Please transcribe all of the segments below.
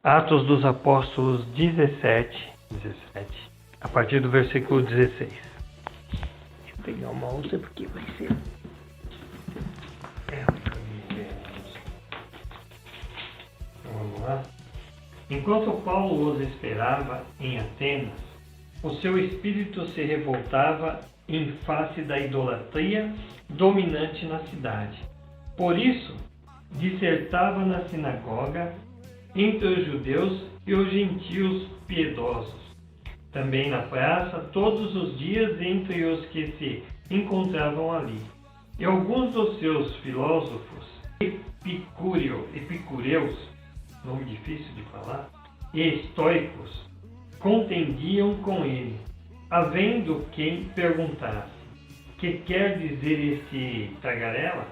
Atos dos Apóstolos 17, a partir do versículo 16. Vou pegar uma outra porque vai ser... Vamos lá. Enquanto Paulo os esperava em Atenas, o seu espírito se revoltava em face da idolatria dominante na cidade. Por isso, dissertava na sinagoga entre os judeus e os gentios piedosos. Também na praça, todos os dias entre os que se encontravam ali. E alguns dos seus filósofos, epicureus, nome difícil de falar, e estoicos, contendiam com ele, havendo quem perguntasse: que quer dizer este tagarela?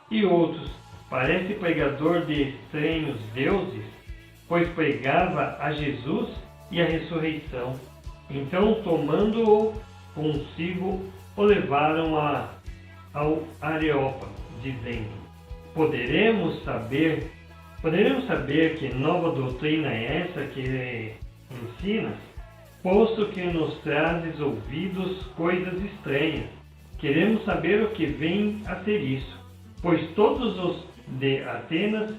E outros: parece pregador de estranhos deuses, pois pregava a Jesus e a ressurreição. Então, tomando-o consigo, o levaram ao Areópago, dizendo: Poderemos saber que nova doutrina é essa que ensinas, posto que nos trazes ouvidos coisas estranhas. Queremos saber o que vem a ser isso, pois todos os de Atenas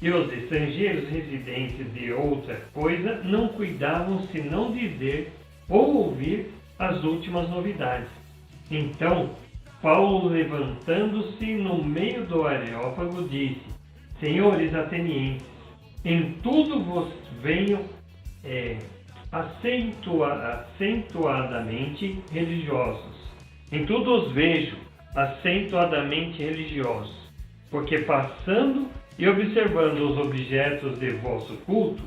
e os estrangeiros residentes de outra coisa não cuidavam senão dizer ou ouvir as últimas novidades. Então, Paulo, levantando-se no meio do Areópago, disse: Senhores atenienses, em tudo vos venho acentuadamente religiosos. Em tudo os vejo acentuadamente religiosos, porque passando e observando os objetos de vosso culto,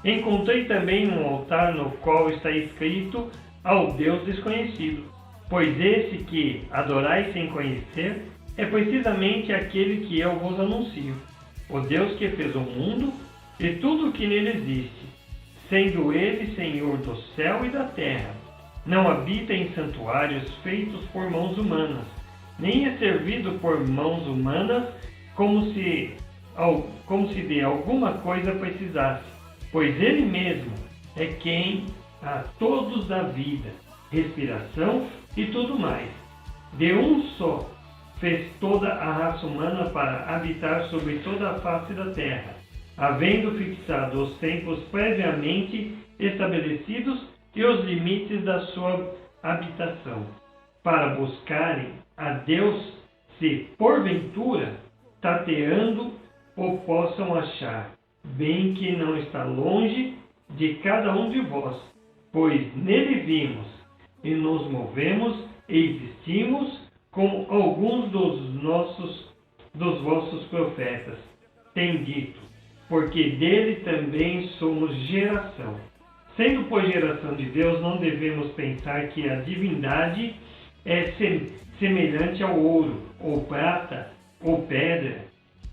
encontrei também um altar no qual está escrito ao Deus desconhecido, pois esse que adorais sem conhecer é precisamente aquele que eu vos anuncio, o Deus que fez o mundo e tudo o que nele existe, sendo ele Senhor do céu e da terra. Não habita em santuários feitos por mãos humanas, nem é servido por mãos humanas como se de alguma coisa precisasse, pois ele mesmo é quem a todos dá vida, respiração e tudo mais. De um só fez toda a raça humana para habitar sobre toda a face da terra, havendo fixado os tempos previamente estabelecidos e os limites da sua habitação, para buscarem a Deus, se porventura, tateando, o possam achar, bem que não está longe de cada um de vós, pois nele vimos e nos movemos e existimos, como alguns dos vossos profetas têm dito, porque dele também somos geração. Sendo, pois, geração de Deus, não devemos pensar que a divindade é semelhante ao ouro, ou prata, ou pedra,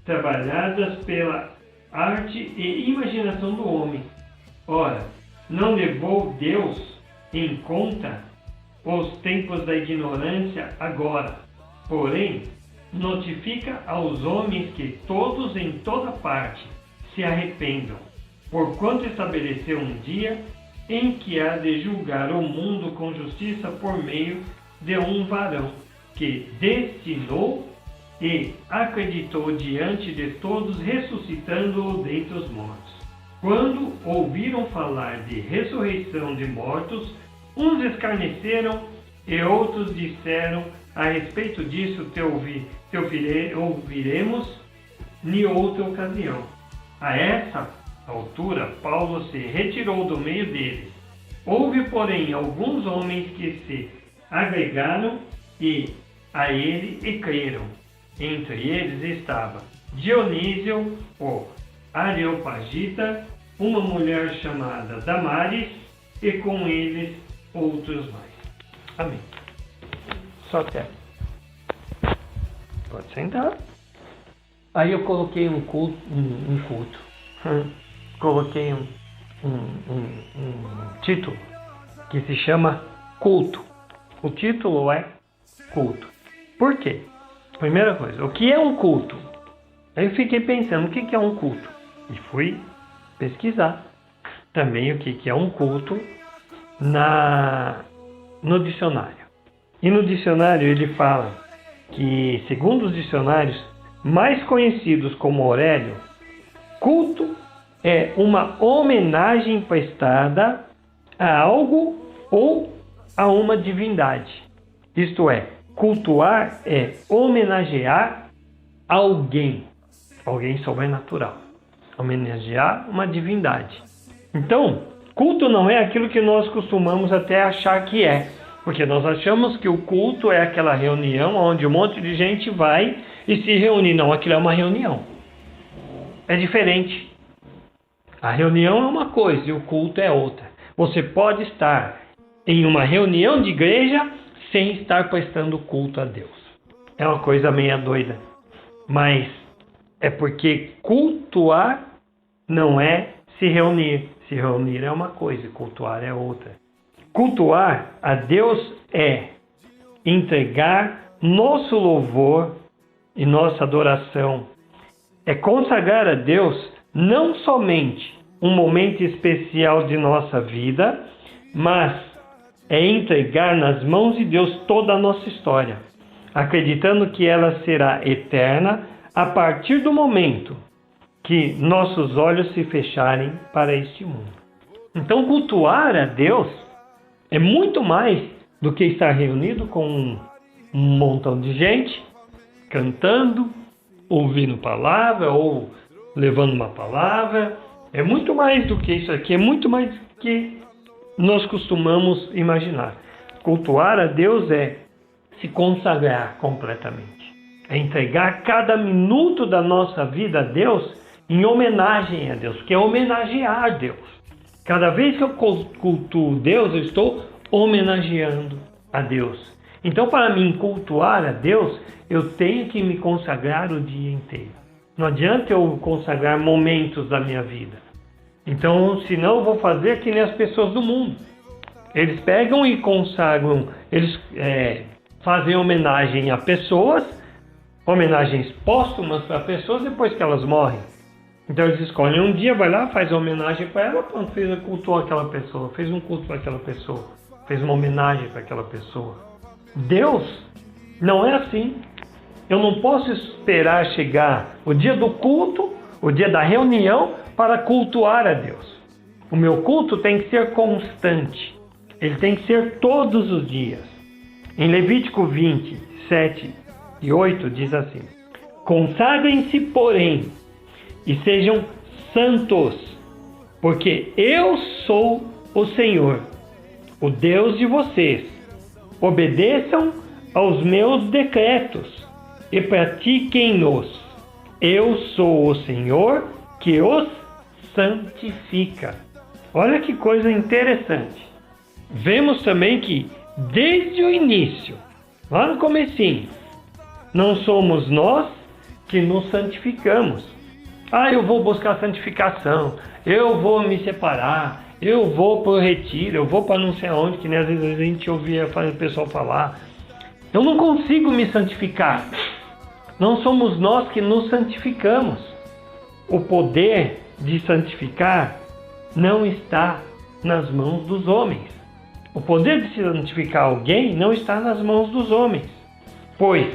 trabalhadas pela arte e imaginação do homem. Ora, não levou Deus em conta os tempos da ignorância agora, porém, notifica aos homens que todos em toda parte se arrependam, porquanto estabeleceu um dia em que há de julgar o mundo com justiça por meio de um varão, que destinou e acreditou diante de todos, ressuscitando-o dentre os mortos. Quando ouviram falar de ressurreição de mortos, uns escarneceram e outros disseram: a respeito disso te ouviremos em outra ocasião. A essa altura, Paulo se retirou do meio deles. Houve, porém, alguns homens que se agregaram a ele e creram. Entre eles estava Dionísio, o Areopagita, uma mulher chamada Damaris, e com eles outros mais. Amém. Só até. Pode sentar. Aí eu coloquei um culto. Coloquei um título que se chama Culto. O título é Culto. Por quê? Primeira coisa, o que é um culto? Aí eu fiquei pensando, o que é um culto? E fui pesquisar também o que é um culto no dicionário. E no dicionário ele fala que, segundo os dicionários mais conhecidos como Aurélio, culto é uma homenagem prestada a algo ou a uma divindade. Isto é, cultuar é homenagear alguém sobrenatural, homenagear uma divindade. Então, culto não é aquilo que nós costumamos até achar que é, porque nós achamos que o culto é aquela reunião onde um monte de gente vai e se reúne. Não, aquilo é uma reunião. É diferente. A reunião é uma coisa e o culto é outra. Você pode estar em uma reunião de igreja sem estar prestando culto a Deus. É uma coisa meio doida. Mas é porque cultuar não é se reunir. Se reunir é uma coisa, cultuar é outra. Cultuar a Deus é entregar nosso louvor e nossa adoração. É consagrar a Deus não somente um momento especial de nossa vida, mas é entregar nas mãos de Deus toda a nossa história, acreditando que ela será eterna a partir do momento que nossos olhos se fecharem para este mundo. Então, cultuar a Deus é muito mais do que estar reunido com um montão de gente, cantando, ouvindo palavra ou levando uma palavra. É muito mais do que isso aqui, é muito mais do que nós costumamos imaginar. Cultuar a Deus é se consagrar completamente. É entregar cada minuto da nossa vida a Deus em homenagem a Deus, que é homenagear Deus. Cada vez que eu cultuo Deus, eu estou homenageando a Deus. Então, para mim cultuar a Deus, eu tenho que me consagrar o dia inteiro. Não adianta eu consagrar momentos da minha vida. Então, senão eu vou fazer que nem as pessoas do mundo. Eles pegam e consagram, eles fazem homenagem a pessoas, homenagens póstumas para pessoas depois que elas morrem. Então eles escolhem um dia, vai lá, faz uma homenagem para ela, pronto, cultuou aquela pessoa, fez um culto para aquela pessoa, fez uma homenagem para aquela pessoa. Deus não é assim. Eu não posso esperar chegar o dia do culto, o dia da reunião, para cultuar a Deus. O meu culto tem que ser constante. Ele tem que ser todos os dias. Em Levítico 20, 7 e 8 diz assim: consagrem-se, porém, e sejam santos, porque eu sou o Senhor, o Deus de vocês. Obedeçam aos meus decretos e pratiquem-nos. Eu sou o Senhor que os santifica. Olha que coisa interessante. Vemos também que desde o início, lá no comecinho, não somos nós que nos santificamos. Eu vou buscar santificação, eu vou me separar, eu vou para o retiro, eu vou para não sei aonde, que nem às vezes a gente ouvia o pessoal falar. Eu não consigo me santificar. Não somos nós que nos santificamos. O poder de santificar não está nas mãos dos homens. O poder de santificar alguém não está nas mãos dos homens, pois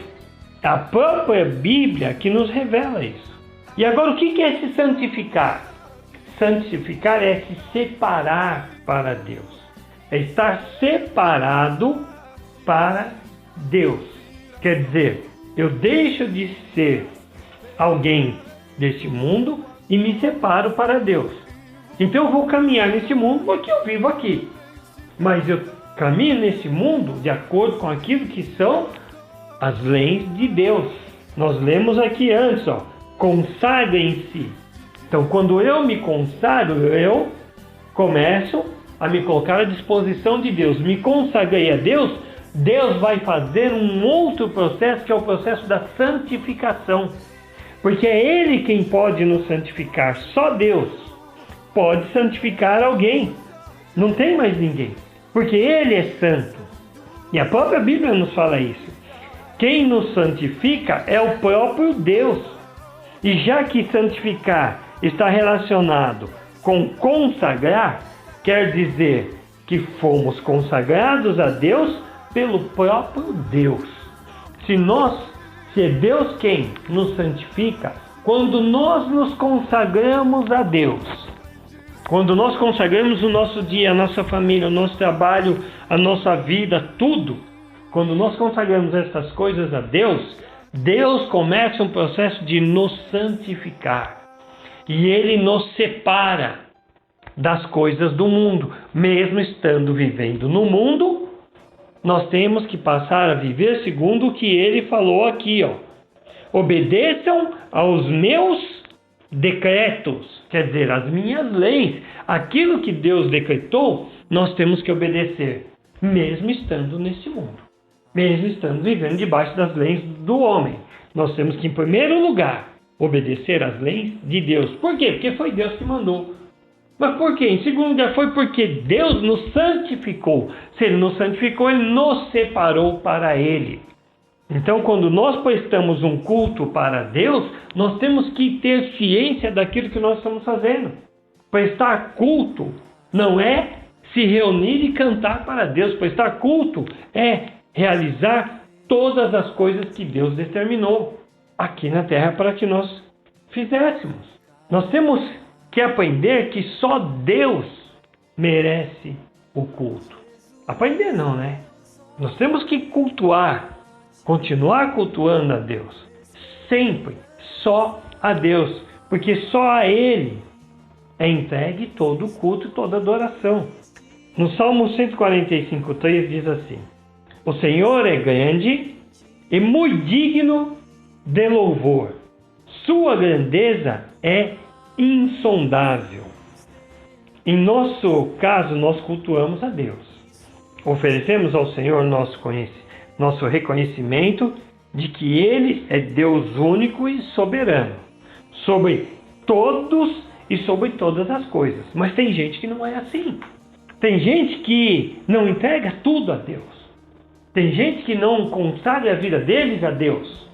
é a própria Bíblia que nos revela isso. E agora, o que é se santificar? Santificar é se separar para Deus. É estar separado para Deus. Quer dizer, eu deixo de ser alguém desse mundo e me separo para Deus. Então eu vou caminhar nesse mundo porque eu vivo aqui. Mas eu caminho nesse mundo de acordo com aquilo que são as leis de Deus. Nós lemos aqui antes, consagrem-se. Então, quando eu me consagro, eu começo a me colocar à disposição de Deus. Me consagrei a Deus, Deus vai fazer um outro processo, que é o processo da santificação. Porque é Ele quem pode nos santificar. Só Deus pode santificar alguém. Não tem mais ninguém. Porque Ele é santo. E a própria Bíblia nos fala isso. Quem nos santifica é o próprio Deus. E já que santificar está relacionado com consagrar quer dizer que fomos consagrados a Deus pelo próprio Deus. Se é Deus quem nos santifica, quando nós nos consagramos a Deus, quando nós consagramos o nosso dia, a nossa família, o nosso trabalho, a nossa vida, tudo, quando nós consagramos essas coisas a Deus, Deus começa um processo de nos santificar. E Ele nos separa das coisas do mundo. Mesmo estando vivendo no mundo, nós temos que passar a viver segundo o que Ele falou aqui, ó. Obedeçam aos meus decretos, quer dizer, as minhas leis. Aquilo que Deus decretou, nós temos que obedecer, mesmo estando nesse mundo. Mesmo estando vivendo debaixo das leis do homem. Nós temos que, em primeiro lugar, obedecer às leis de Deus. Por quê? Porque foi Deus que mandou. Mas por quê? Em segundo lugar, foi porque Deus nos santificou. Se Ele nos santificou, Ele nos separou para Ele. Então, quando nós prestamos um culto para Deus, nós temos que ter ciência daquilo que nós estamos fazendo. Prestar culto não é se reunir e cantar para Deus. Prestar culto é realizar todas as coisas que Deus determinou aqui na terra para que nós fizéssemos. Nós temos que aprender que só Deus merece o culto. Aprender não, né? Nós temos que cultuar, continuar cultuando a Deus. Sempre, só a Deus. Porque só a Ele é entregue todo o culto e toda a adoração. No Salmo 145:3 diz assim: o Senhor é grande e muito digno de louvor. Sua grandeza é insondável. Em nosso caso, nós cultuamos a Deus. Oferecemos ao Senhor nosso reconhecimento de que Ele é Deus único e soberano, sobre todos e sobre todas as coisas. Mas tem gente que não é assim. Tem gente que não entrega tudo a Deus. Tem gente que não consagra a vida deles a Deus.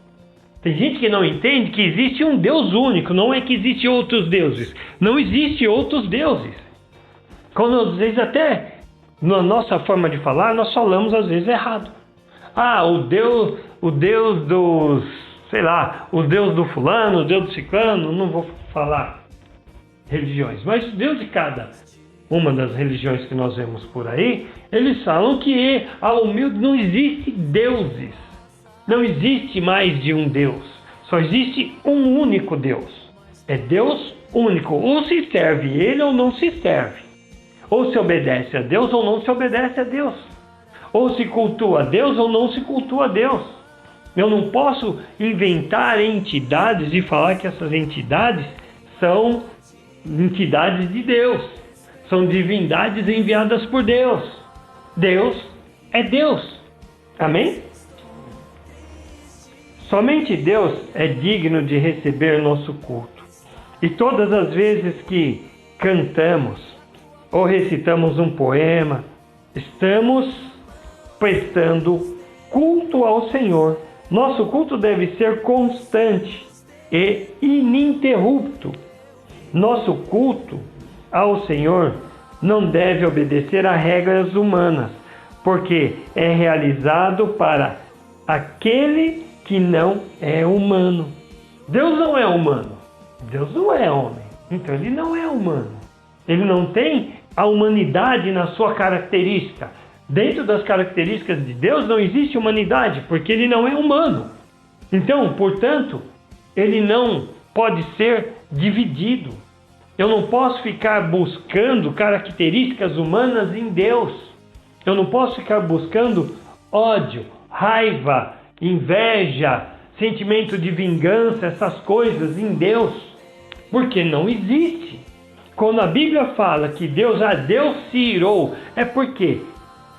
Tem gente que não entende que existe um Deus único, não é que existem outros deuses. Não existe outros deuses. Quando às vezes até na nossa forma de falar, nós falamos às vezes errado. O Deus dos, sei lá, o Deus do fulano, o Deus do ciclano, não vou falar religiões, mas o Deus de cada uma das religiões que nós vemos por aí, eles falam que a humilde não existe deuses. Não existe mais de um Deus. Só existe um único Deus. É Deus único. Ou se serve Ele ou não se serve. Ou se obedece a Deus ou não se obedece a Deus. Ou se cultua a Deus ou não se cultua a Deus. Eu não posso inventar entidades e falar que essas entidades são entidades de Deus. São divindades enviadas por Deus. Deus é Deus. Amém? Somente Deus é digno de receber nosso culto. E todas as vezes que cantamos ou recitamos um poema, estamos prestando culto ao Senhor. Nosso culto deve ser constante e ininterrupto. Nosso culto ao Senhor não deve obedecer a regras humanas, porque é realizado para aquele que não é humano. Deus não é humano. Deus não é homem. Então Ele não é humano. Ele não tem a humanidade na sua característica. Dentro das características de Deus não existe humanidade, porque Ele não é humano. Então, portanto, Ele não pode ser dividido. Eu não posso ficar buscando características humanas em Deus. Eu não posso ficar buscando ódio, raiva, inveja, sentimento de vingança, essas coisas em Deus, porque não existe. Quando a Bíblia fala que Deus se irou, é porque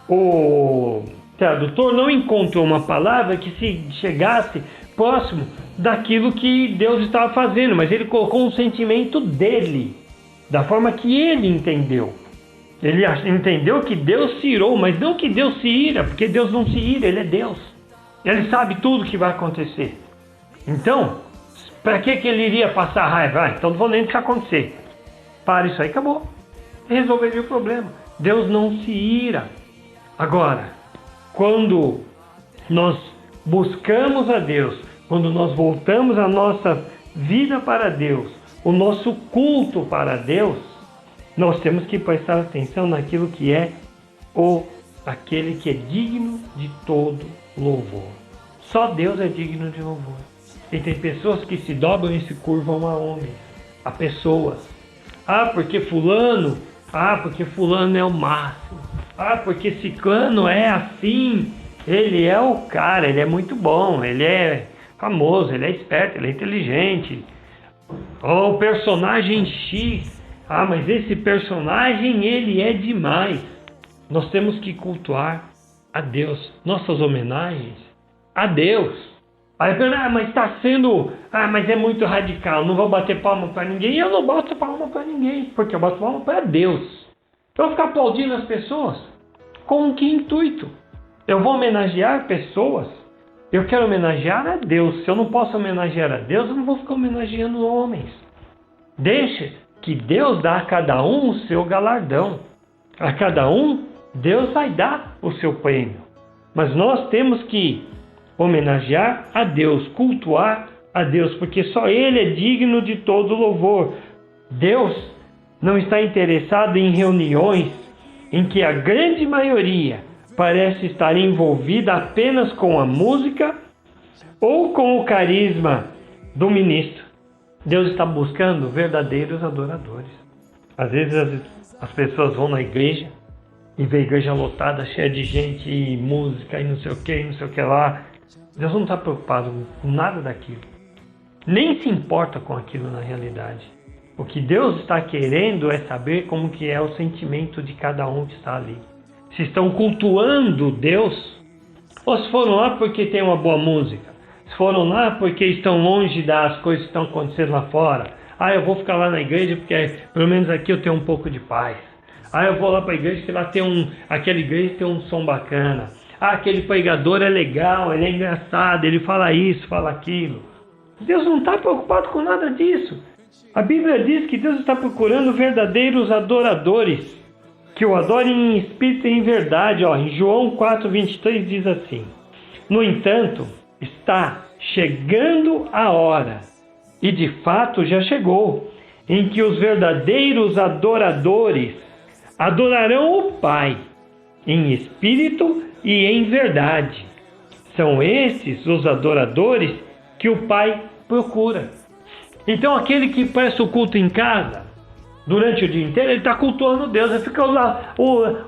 o tradutor não encontrou uma palavra que se chegasse próximo daquilo que Deus estava fazendo, mas ele colocou um sentimento dele, da forma que ele entendeu. Ele entendeu que Deus se irou, mas não que Deus se ira, porque Deus não se ira, Ele é Deus. Ele sabe tudo o que vai acontecer. Então, para que ele iria passar raiva? Então não vou nem deixar acontecer. Para isso aí, acabou. Resolveria o problema. Deus não se ira. Agora, quando nós buscamos a Deus, quando nós voltamos a nossa vida para Deus, o nosso culto para Deus, nós temos que prestar atenção naquilo que é aquele que é digno de todo louvor. Só Deus é digno de louvor. E tem pessoas que se dobram e se curvam a homens, a pessoas. Porque fulano é o máximo. Porque ciclano é assim. Ele é o cara, ele é muito bom, ele é famoso, ele é esperto, ele é inteligente. O personagem X. Mas esse personagem, ele é demais. Nós temos que cultuar a Deus. Nossas homenagens a Deus. Mas está sendo... mas é muito radical. Não vou bater palma para ninguém. Eu não bato palma para ninguém. Porque eu bato palma para Deus. Eu vou ficar aplaudindo as pessoas? Com que intuito? Eu vou homenagear pessoas? Eu quero homenagear a Deus. Se eu não posso homenagear a Deus, eu não vou ficar homenageando homens. Deixe que Deus dá a cada um o seu galardão. A cada um, Deus vai dar o seu prêmio. Mas nós temos que homenagear a Deus, cultuar a Deus, porque só Ele é digno de todo louvor. Deus não está interessado em reuniões em que a grande maioria parece estar envolvida apenas com a música ou com o carisma do ministro. Deus está buscando verdadeiros adoradores. Às vezes as pessoas vão na igreja e vê a igreja lotada, cheia de gente e música e não sei o que lá. Deus não está preocupado com nada daquilo. Nem se importa com aquilo na realidade. O que Deus está querendo é saber como que é o sentimento de cada um que está ali. Se estão cultuando Deus, ou se foram lá porque tem uma boa música, se foram lá porque estão longe das coisas que estão acontecendo lá fora. Eu vou ficar lá na igreja porque pelo menos aqui eu tenho um pouco de paz. Eu vou lá para a igreja porque lá aquela igreja tem um som bacana. Aquele pregador é legal, ele é engraçado, ele fala isso, fala aquilo. Deus não está preocupado com nada disso. A Bíblia diz que Deus está procurando verdadeiros adoradores, que o adorem em espírito e em verdade. Em João 4:23 diz assim: no entanto, está chegando a hora, e de fato já chegou, em que os verdadeiros adoradores adorarão o Pai, em espírito e em verdade. São esses os adoradores que o Pai procura. Então aquele que presta o culto em casa, durante o dia inteiro, ele está cultuando Deus. Ele ficou lá,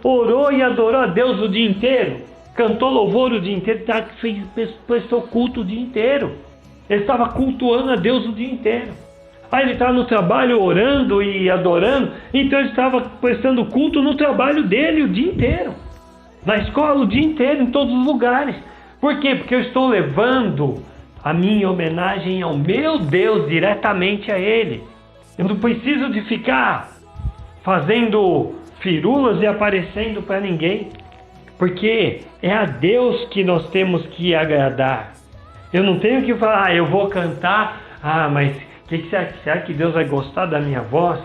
orou e adorou a Deus o dia inteiro, cantou louvor o dia inteiro, prestou culto o dia inteiro. Ele estava cultuando a Deus o dia inteiro. Ele estava no trabalho orando e adorando, então ele estava prestando culto no trabalho dele o dia inteiro. Na escola o dia inteiro, em todos os lugares. Por quê? Porque eu estou levando a minha homenagem ao meu Deus diretamente a Ele. Eu não preciso de ficar fazendo firulas e aparecendo para ninguém. Porque é a Deus que nós temos que agradar. Eu não tenho que falar, eu vou cantar, mas será que Deus vai gostar da minha voz?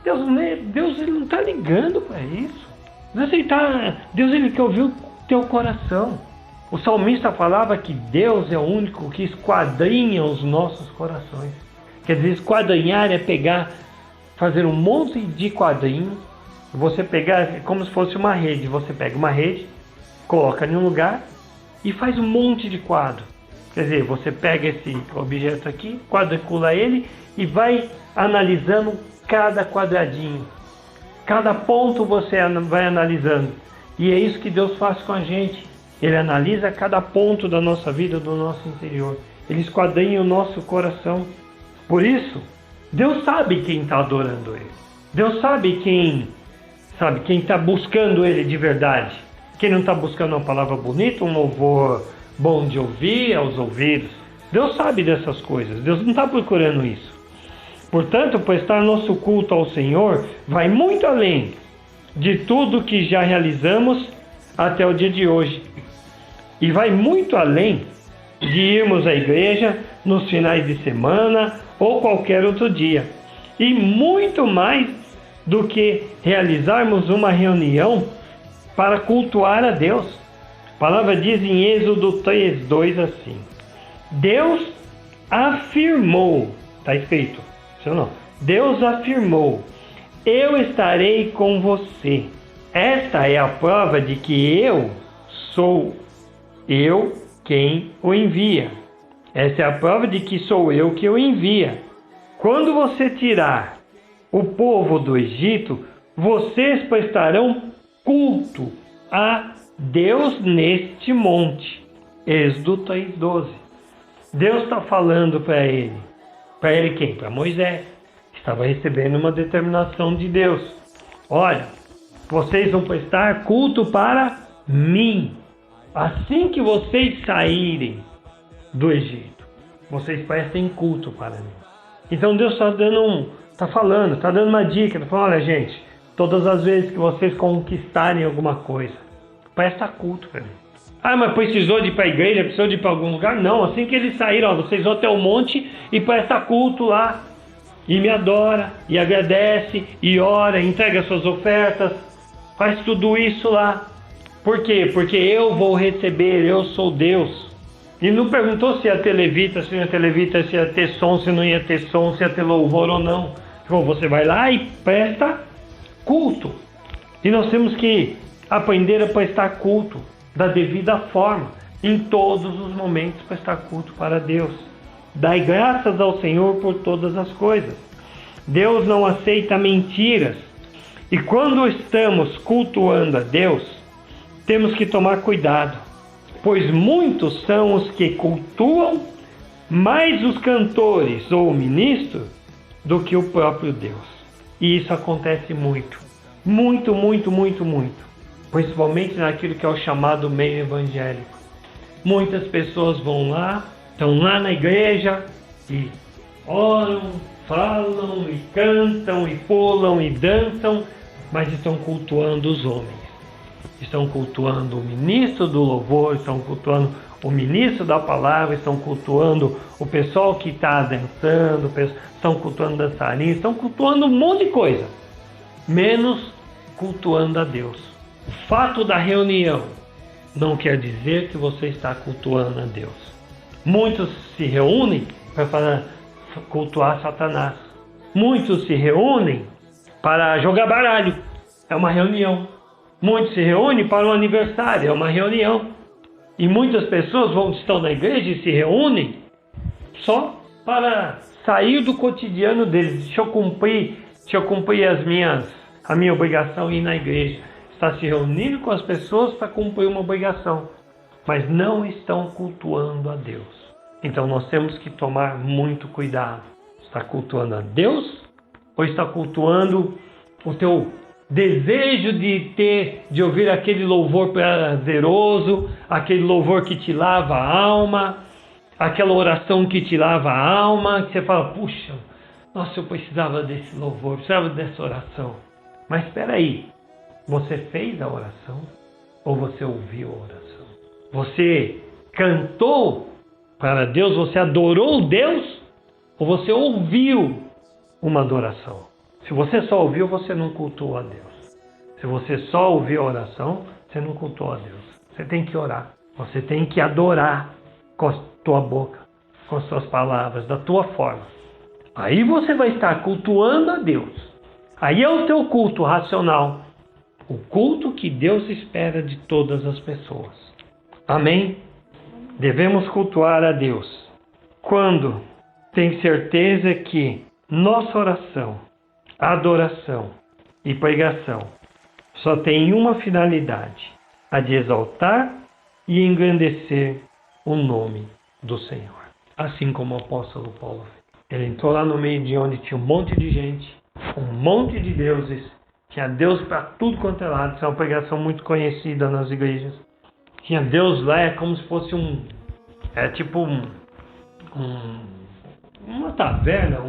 Deus ele não está ligando para isso. Deus ele quer ouvir o teu coração. O salmista falava que Deus é o único que esquadrinha os nossos corações. Quer dizer, esquadrinhar é fazer um monte de quadrinhos. Você pegar como se fosse uma rede. Você pega uma rede, coloca em um lugar e faz um monte de quadro. Quer dizer, você pega esse objeto aqui, quadricula ele e vai analisando cada quadradinho. Cada ponto você vai analisando. E é isso que Deus faz com a gente. Ele analisa cada ponto da nossa vida, do nosso interior. Ele esquadrinha o nosso coração. Por isso, Deus sabe quem está adorando Ele. Deus sabe quem está buscando Ele de verdade. Quem não está buscando uma palavra bonita, um louvor bom de ouvir aos ouvidos. Deus sabe dessas coisas. Deus não está procurando isso. Portanto, prestar nosso culto ao Senhor vai muito além de tudo que já realizamos até o dia de hoje. E vai muito além de irmos à igreja nos finais de semana ou qualquer outro dia. E muito mais do que realizarmos uma reunião para cultuar a Deus. A palavra diz em Êxodo 3:2 assim: Deus afirmou, está escrito, isso não, Deus afirmou: eu estarei com você. Esta é a prova de que eu sou eu quem o envia. Essa é a prova de que sou eu que o envia. Quando você tirar o povo do Egito, vocês prestarão culto a Deus neste monte. Êxodo 3:12. Deus está falando para ele. Para ele quem? Para Moisés. Estava recebendo uma determinação de Deus. Olha, vocês vão prestar culto para mim. Assim que vocês saírem do Egito, vocês prestem culto para mim. Então Deus está dando uma dica. Está falando: olha, gente, todas as vezes que vocês conquistarem alguma coisa, presta culto para mim. Ah, mas precisou de ir para a igreja, precisou de ir para algum lugar? Não, assim que eles saíram, ó, vocês vão até o monte e presta culto lá. E me adora, e agradece, e ora, entrega suas ofertas, faz tudo isso lá. Por quê? Porque eu vou receber, eu sou Deus. E não perguntou se ia ter levita, se não ia ter levita, se ia ter som, se não ia ter som, se ia ter louvor ou não. Então, você vai lá e presta culto. E nós temos que aprender a prestar culto da devida forma, em todos os momentos, prestar culto para Deus. Dai graças ao Senhor por todas as coisas. Deus não aceita mentiras. E quando estamos cultuando a Deus, temos que tomar cuidado, pois muitos são os que cultuam mais os cantores ou o ministro do que o próprio Deus. E isso acontece muito. Muito, muito, muito, muito. Principalmente naquilo que é o chamado meio evangélico. Muitas pessoas vão lá, estão lá na igreja e oram, falam e cantam e pulam e dançam, mas estão cultuando os homens. Estão cultuando o ministro do louvor, estão cultuando o ministro da palavra, estão cultuando o pessoal que está dançando, estão cultuando dançarinos, estão cultuando um monte de coisa, menos cultuando a Deus. O fato da reunião não quer dizer que você está cultuando a Deus. Muitos se reúnem para cultuar Satanás. Muitos se reúnem para jogar baralho. É uma reunião. Muitos se reúnem para um aniversário. É uma reunião. E muitas pessoas estão na igreja e se reúnem só para sair do cotidiano deles. Deixa eu cumprir a minha obrigação e ir na igreja. Está se reunindo com as pessoas para cumprir uma obrigação, mas não estão cultuando a Deus. Então nós temos que tomar muito cuidado. Está cultuando a Deus ou está cultuando o teu desejo de ouvir aquele louvor prazeroso, aquele louvor que te lava a alma, aquela oração que te lava a alma, que você fala: puxa, nossa, eu precisava desse louvor, precisava dessa oração. Mas espera aí, você fez a oração ou você ouviu a oração? Você cantou para Deus, você adorou Deus ou você ouviu uma adoração? Se você só ouviu, você não cultuou a Deus. Se você só ouviu a oração, você não cultuou a Deus. Você tem que orar. Você tem que adorar com a tua boca, com as tuas palavras, da tua forma. Aí você vai estar cultuando a Deus. Aí é o teu culto racional. O culto que Deus espera de todas as pessoas. Amém? Devemos cultuar a Deus quando tem certeza que nossa oração, adoração e pregação só tem uma finalidade: a de exaltar e engrandecer o nome do Senhor. Assim como o apóstolo Paulo. Ele entrou lá no meio de onde tinha um monte de gente, um monte de deuses, tinha Deus para tudo quanto é lado. Isso é uma pregação muito conhecida nas igrejas. Tinha Deus lá, é como se fosse uma taverna,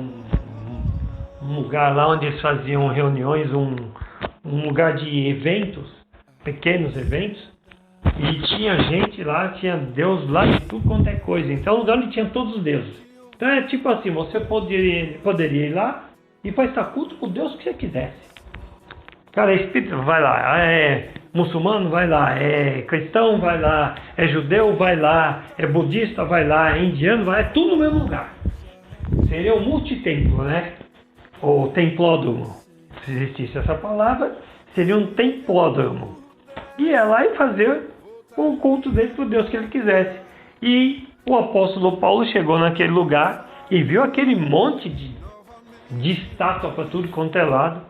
um lugar lá onde eles faziam reuniões, um lugar de eventos, pequenos eventos, e tinha gente lá, tinha Deus lá de tudo quanto é coisa. Então, um lugar onde tinha todos os deuses. Então é tipo assim, você poderia ir lá e prestar culto para o Deus que você quisesse. Cara, é espírita, vai lá. É muçulmano, vai lá. É cristão, vai lá. É judeu, vai lá. É budista, vai lá. É indiano, vai lá. É tudo no mesmo lugar. Seria um multitemplo, né? Ou templódromo. Se existisse essa palavra, seria um templódromo. E ia lá e fazer o culto dele para o Deus que ele quisesse. E o apóstolo Paulo chegou naquele lugar e viu aquele monte de estátua para tudo quanto é lado.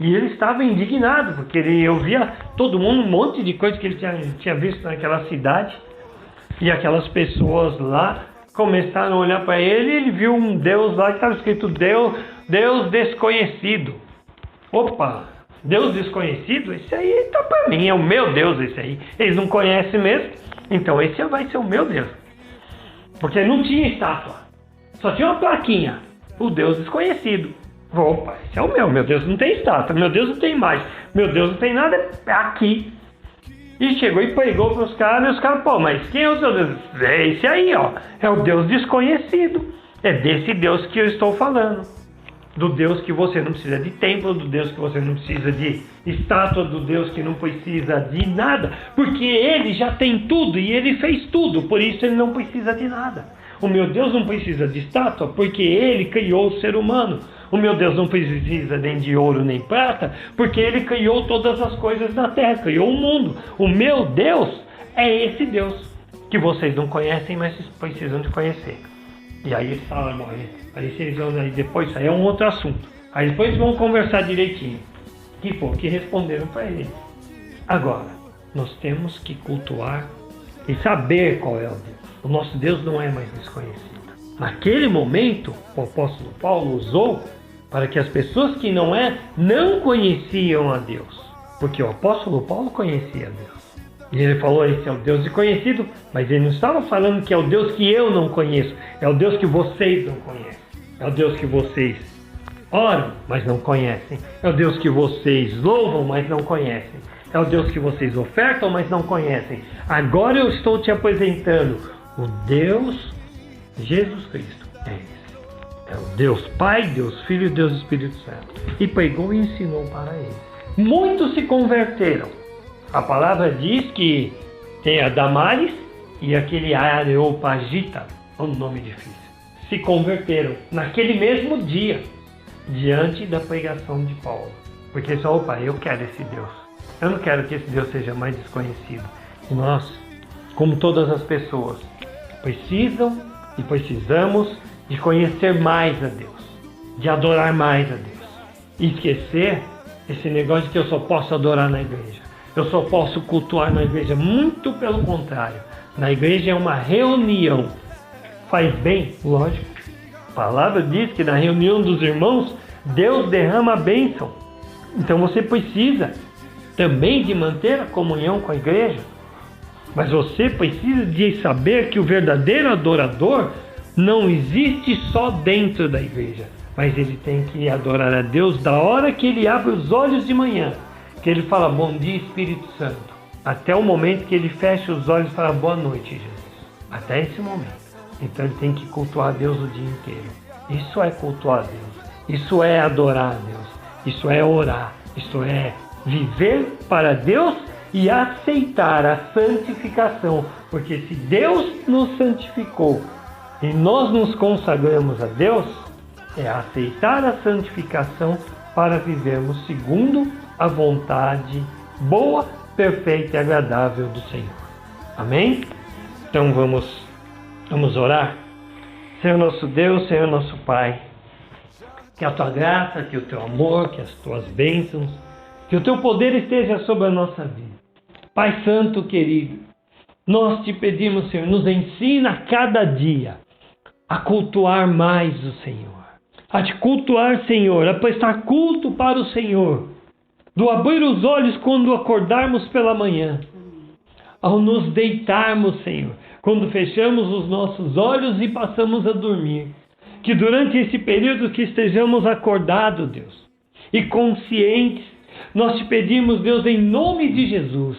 E ele estava indignado, porque ele ouvia todo mundo, um monte de coisa que ele tinha visto naquela cidade. E aquelas pessoas lá começaram a olhar para ele e ele viu um Deus lá que estava escrito Deus desconhecido. Opa, Deus desconhecido? Esse aí está para mim, é o meu Deus esse aí. Eles não conhecem mesmo, então esse vai ser o meu Deus. Porque não tinha estátua, só tinha uma plaquinha, o Deus desconhecido. Opa, esse é o meu Deus não tem estátua, meu Deus não tem mais, meu Deus não tem nada, é aqui. E chegou e pregou para os caras, e os caras, pô, mas quem é o seu Deus? É esse aí, ó, é o Deus desconhecido, é desse Deus que eu estou falando. Do Deus que você não precisa de templo, do Deus que você não precisa de estátua, do Deus que não precisa de nada, porque Ele já tem tudo e Ele fez tudo, por isso Ele não precisa de nada. O meu Deus não precisa de estátua, porque Ele criou o ser humano. O meu Deus não precisa nem de ouro nem prata, porque Ele criou todas as coisas na terra, criou o mundo. O meu Deus é esse Deus, que vocês não conhecem, mas precisam de conhecer. E aí eles falam, aí depois isso aí é um outro assunto. Aí depois vão conversar direitinho. Que foi que responderam para ele. Agora, nós temos que cultuar e saber qual é o Deus. O nosso Deus não é mais desconhecido. Naquele momento, o apóstolo Paulo usou para que as pessoas que não conheciam a Deus. Porque o apóstolo Paulo conhecia a Deus. E ele falou, esse é o Deus desconhecido, mas ele não estava falando que é o Deus que eu não conheço, é o Deus que vocês não conhecem, é o Deus que vocês oram, mas não conhecem, é o Deus que vocês louvam, mas não conhecem, é o Deus que vocês ofertam, mas não conhecem. Agora eu estou te apresentando o Deus Jesus Cristo, é esse, é o Deus Pai, Deus Filho e Deus Espírito Santo. E pregou e ensinou para eles. Muitos se converteram. A palavra diz que tem a Damares e aquele Areopagita, um nome difícil, se converteram naquele mesmo dia, diante da pregação de Paulo. Porque eles falaram, opa, eu quero esse Deus. Eu não quero que esse Deus seja mais desconhecido. E nós, como todas as pessoas, precisam e precisamos de conhecer mais a Deus, de adorar mais a Deus. E esquecer esse negócio de que eu só posso adorar na igreja. Eu só posso cultuar na igreja. Muito pelo contrário. Na igreja é uma reunião. Faz bem? Lógico. A palavra diz que na reunião dos irmãos, Deus derrama a bênção. Então você precisa também de manter a comunhão com a igreja. Mas você precisa de saber que o verdadeiro adorador não existe só dentro da igreja. Mas ele tem que adorar a Deus da hora que ele abre os olhos de manhã. Que ele fala, bom dia Espírito Santo, até o momento que ele fecha os olhos e fala, boa noite Jesus, até esse momento. Então ele tem que cultuar a Deus o dia inteiro. Isso é cultuar a Deus, isso é adorar a Deus, isso é orar, isso é viver para Deus e aceitar a santificação, porque se Deus nos santificou e nós nos consagramos a Deus, é aceitar a santificação para vivermos segundo a vontade boa, perfeita e agradável do Senhor. Amém? Então vamos orar. Senhor nosso Deus, Senhor nosso Pai, que a Tua graça, que o Teu amor, que as Tuas bênçãos, que o Teu poder esteja sobre a nossa vida. Pai Santo querido, nós te pedimos, Senhor, nos ensina a cada dia a cultuar mais o Senhor. A te cultuar, Senhor, a prestar culto para o Senhor. Do abrir os olhos quando acordarmos pela manhã, ao nos deitarmos, Senhor, quando fechamos os nossos olhos e passamos a dormir, que durante esse período que estejamos acordados, Deus, e conscientes, nós te pedimos, Deus, em nome de Jesus,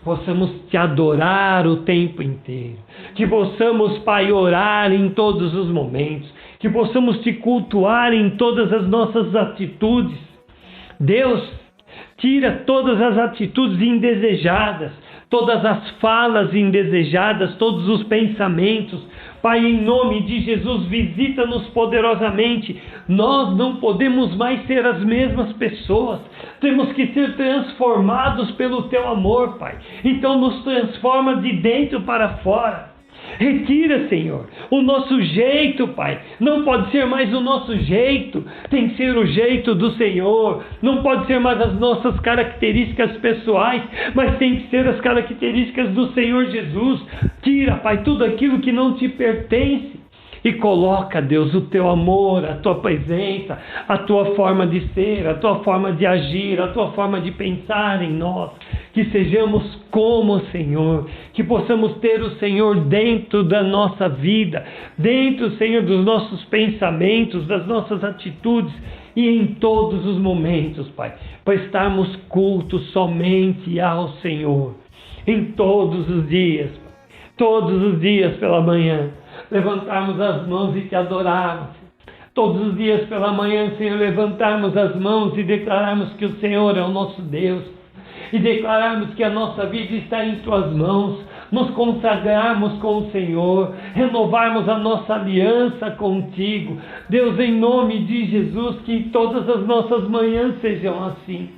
possamos te adorar o tempo inteiro, que possamos, Pai, orar em todos os momentos, que possamos te cultuar em todas as nossas atitudes. Deus, Tira todas as atitudes indesejadas, todas as falas indesejadas, todos os pensamentos. Pai, em nome de Jesus, visita-nos poderosamente. Nós não podemos mais ser as mesmas pessoas. Temos que ser transformados pelo Teu amor, Pai. Então nos transforma de dentro para fora. Retira, Senhor, o nosso jeito, Pai. Não pode ser mais o nosso jeito. Tem que ser o jeito do Senhor. Não pode ser mais as nossas características pessoais, mas tem que ser as características do Senhor Jesus. Tira, Pai, tudo aquilo que não te pertence. E coloca, Deus, o Teu amor, a Tua presença, a Tua forma de ser, a Tua forma de agir, a Tua forma de pensar em nós. Que sejamos como o Senhor, que possamos ter o Senhor dentro da nossa vida, dentro, Senhor, dos nossos pensamentos, das nossas atitudes e em todos os momentos, Pai, para estarmos cultos somente ao Senhor, em todos os dias, Pai, todos os dias pela manhã, levantarmos as mãos e Te adorarmos. Todos os dias pela manhã, Senhor, levantarmos as mãos e declararmos que o Senhor é o nosso Deus. E declararmos que a nossa vida está em Tuas mãos, nos consagrarmos com o Senhor, renovarmos a nossa aliança contigo. Deus, em nome de Jesus, que todas as nossas manhãs sejam assim.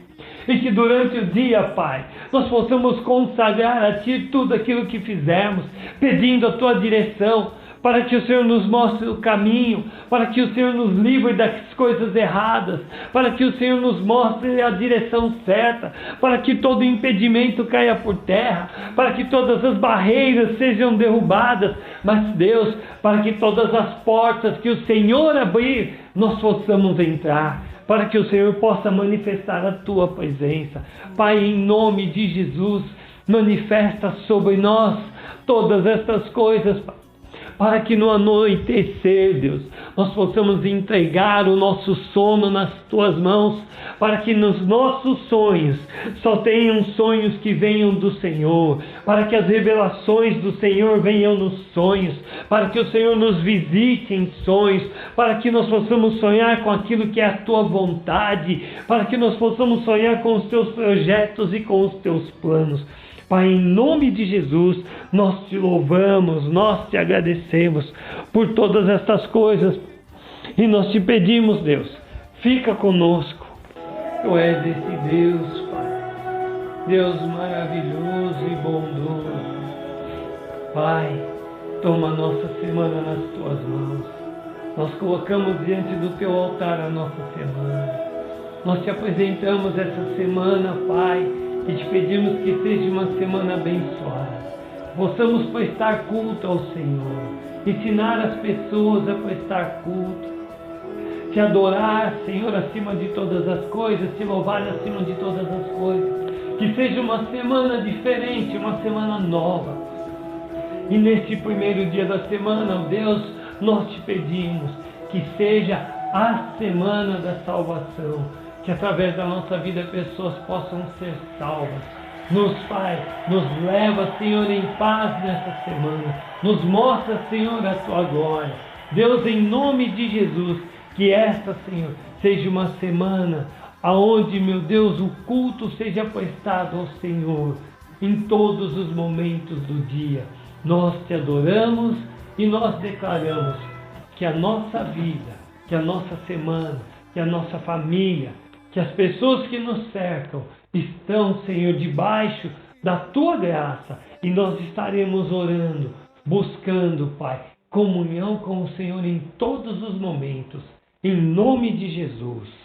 E que durante o dia, Pai, nós possamos consagrar a Ti tudo aquilo que fizermos, pedindo a Tua direção, para que o Senhor nos mostre o caminho, para que o Senhor nos livre das coisas erradas, para que o Senhor nos mostre a direção certa, para que todo impedimento caia por terra, para que todas as barreiras sejam derrubadas, mas Deus, para que todas as portas que o Senhor abrir, nós possamos entrar, para que o Senhor possa manifestar a Tua presença. Pai, em nome de Jesus, manifesta sobre nós todas estas coisas, Pai, para que no anoitecer, Deus, nós possamos entregar o nosso sono nas Tuas mãos, para que nos nossos sonhos só tenham sonhos que venham do Senhor, para que as revelações do Senhor venham nos sonhos, para que o Senhor nos visite em sonhos, para que nós possamos sonhar com aquilo que é a Tua vontade, para que nós possamos sonhar com os Teus projetos e com os Teus planos. Pai, em nome de Jesus, nós Te louvamos, nós Te agradecemos por todas estas coisas e nós Te pedimos, Deus, fica conosco. Tu és esse Deus, Pai, Deus maravilhoso e bondoso. Pai, toma a nossa semana nas Tuas mãos. Nós colocamos diante do Teu altar a nossa semana. Nós Te apresentamos essa semana, Pai, e Te pedimos que seja uma semana abençoada. Possamos prestar culto ao Senhor, ensinar as pessoas a prestar culto, Te adorar, Senhor, acima de todas as coisas, Te louvar acima de todas as coisas. Que seja uma semana diferente, uma semana nova. E neste primeiro dia da semana, ó Deus, nós Te pedimos que seja a semana da salvação, que através da nossa vida pessoas possam ser salvas. Pai, nos leva, Senhor, em paz nessa semana. Nos mostra, Senhor, a Tua glória. Deus, em nome de Jesus, que esta, Senhor, seja uma semana aonde, meu Deus, o culto seja prestado ao Senhor em todos os momentos do dia. Nós Te adoramos e nós declaramos que a nossa vida, que a nossa semana, que a nossa família, que as pessoas que nos cercam estão, Senhor, debaixo da Tua graça, e nós estaremos orando, buscando, Pai, comunhão com o Senhor em todos os momentos, em nome de Jesus.